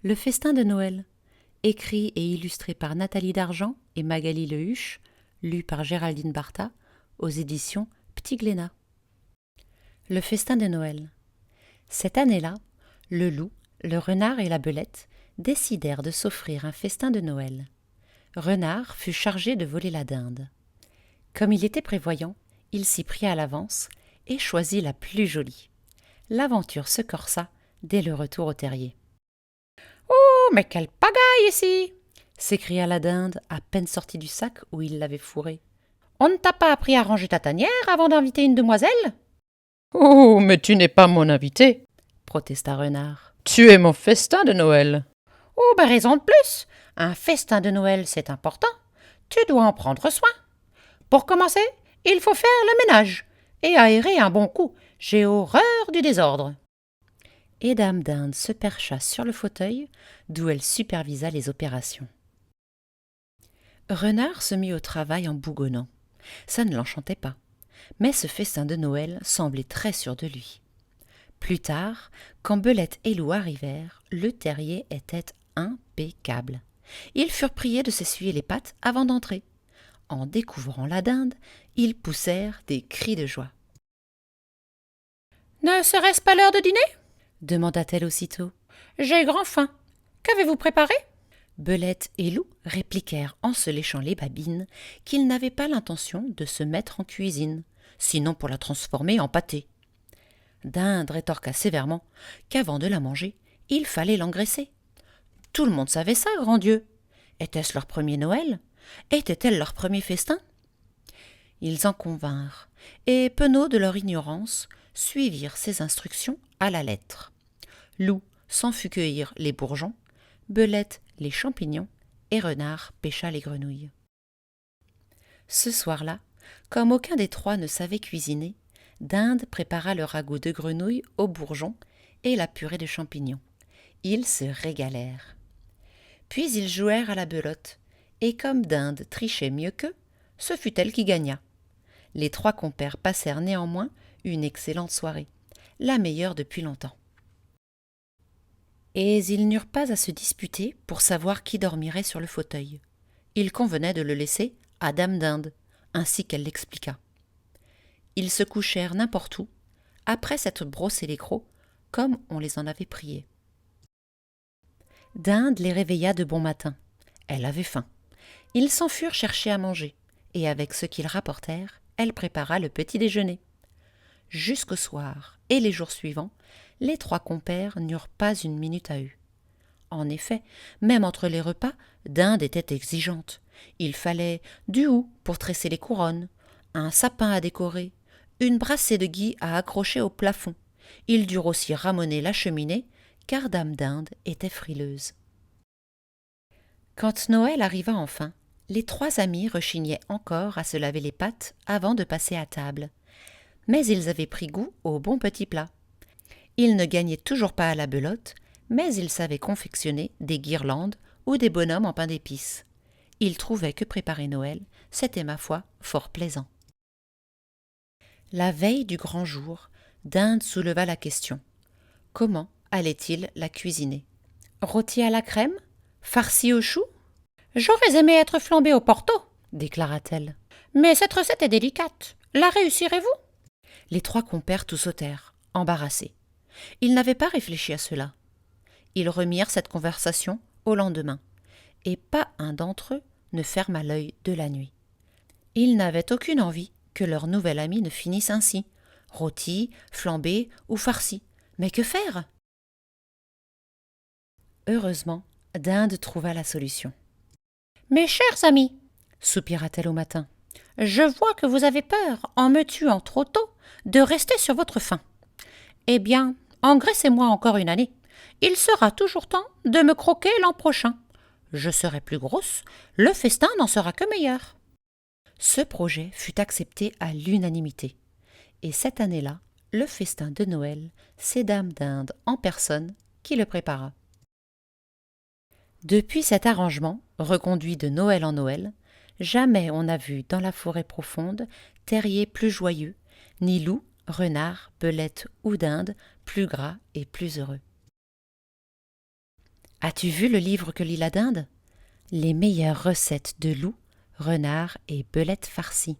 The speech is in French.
Le festin de Noël, écrit et illustré par Nathalie Dargent et Magali Lehuche, lu par Géraldine Barta, aux éditions Petit Glénat. Le festin de Noël. Cette année-là, le loup, le renard et la belette décidèrent de s'offrir un festin de Noël. Renard fut chargé de voler la dinde. Comme il était prévoyant, il s'y prit à l'avance et choisit la plus jolie. L'aventure se corsa dès le retour au terrier. « Oh, mais quelle pagaille ici !» s'écria la dinde, à peine sortie du sac où il l'avait fourrée. « On ne t'a pas appris à ranger ta tanière avant d'inviter une demoiselle ?»« Oh, mais tu n'es pas mon invité, protesta Renard. « Tu es mon festin de Noël. »« Oh, ben raison de plus. Un festin de Noël, c'est important. Tu dois en prendre soin. Pour commencer, il faut faire le ménage et aérer un bon coup. J'ai horreur du désordre. » Et Dame Dinde se percha sur le fauteuil d'où elle supervisa les opérations. Renard se mit au travail en bougonnant. Ça ne l'enchantait pas, mais ce festin de Noël semblait très sûr de lui. Plus tard, quand Belette et Loup arrivèrent, le terrier était impeccable. Ils furent priés de s'essuyer les pattes avant d'entrer. En découvrant la dinde, ils poussèrent des cris de joie. « Ne serait-ce pas l'heure de dîner ?» demanda-t-elle aussitôt. « J'ai grand faim. Qu'avez-vous préparé ?» Belette et Loup répliquèrent en se léchant les babines qu'ils n'avaient pas l'intention de se mettre en cuisine, sinon pour la transformer en pâté. Dinde rétorqua sévèrement qu'avant de la manger, il fallait l'engraisser. Tout le monde savait ça, grand Dieu. Était-ce leur premier Noël ? Était-elle leur premier festin ? Ils en convinrent, et, penauds de leur ignorance, suivirent ses instructions à la lettre. Loup s'en fut cueillir les bourgeons, Belette les champignons, et Renard pêcha les grenouilles. Ce soir-là, comme aucun des trois ne savait cuisiner, Dinde prépara le ragoût de grenouilles aux bourgeons et la purée de champignons. Ils se régalèrent. Puis ils jouèrent à la belote, et comme Dinde trichait mieux qu'eux, ce fut elle qui gagna. Les trois compères passèrent néanmoins une excellente soirée, la meilleure depuis longtemps. Et ils n'eurent pas à se disputer pour savoir qui dormirait sur le fauteuil. Il convenait de le laisser à Dame Dinde, ainsi qu'elle l'expliqua. Ils se couchèrent n'importe où, après s'être brossé les crocs, comme on les en avait priés. Dinde les réveilla de bon matin. Elle avait faim. Ils s'en furent chercher à manger, et avec ce qu'ils rapportèrent, elle prépara le petit déjeuner. Jusqu'au soir et les jours suivants, les trois compères n'eurent pas une minute à eux. En effet, même entre les repas, Dinde était exigeante. Il fallait du hou pour tresser les couronnes, un sapin à décorer, une brassée de gui à accrocher au plafond. Ils durent aussi ramoner la cheminée, car Dame Dinde était frileuse. Quand Noël arriva enfin, les trois amis rechignaient encore à se laver les pattes avant de passer à table. Mais ils avaient pris goût aux bons petits plats. Ils ne gagnaient toujours pas à la belote, mais ils savaient confectionner des guirlandes ou des bonhommes en pain d'épices. Ils trouvaient que préparer Noël, c'était ma foi fort plaisant. La veille du grand jour, Dinde souleva la question. Comment allait-il la cuisiner ? Rôti à la crème ? Farci aux choux ? J'aurais aimé être flambée au porto, déclara-t-elle. Mais cette recette est délicate. La réussirez-vous ? Les trois compères tout sautèrent, embarrassés. Ils n'avaient pas réfléchi à cela. Ils remirent cette conversation au lendemain, et pas un d'entre eux ne ferma l'œil de la nuit. Ils n'avaient aucune envie que leur nouvel ami ne finisse ainsi, rôti, flambé ou farci. Mais que faire ? Heureusement, Dinde trouva la solution. « Mes chers amis, soupira-t-elle au matin, je vois que vous avez peur, en me tuant trop tôt, de rester sur votre faim. Eh bien, engraissez-moi encore une année. Il sera toujours temps de me croquer l'an prochain. Je serai plus grosse, le festin n'en sera que meilleur. » Ce projet fut accepté à l'unanimité. Et cette année-là, le festin de Noël, c'est Dame Dinde en personne qui le prépara. Depuis cet arrangement, reconduit de Noël en Noël, jamais on n'a vu dans la forêt profonde terrier plus joyeux, ni loup, renard, belette ou dinde plus gras et plus heureux. As-tu vu le livre que lit la dinde? Les meilleures recettes de loup, renard et belette farcie.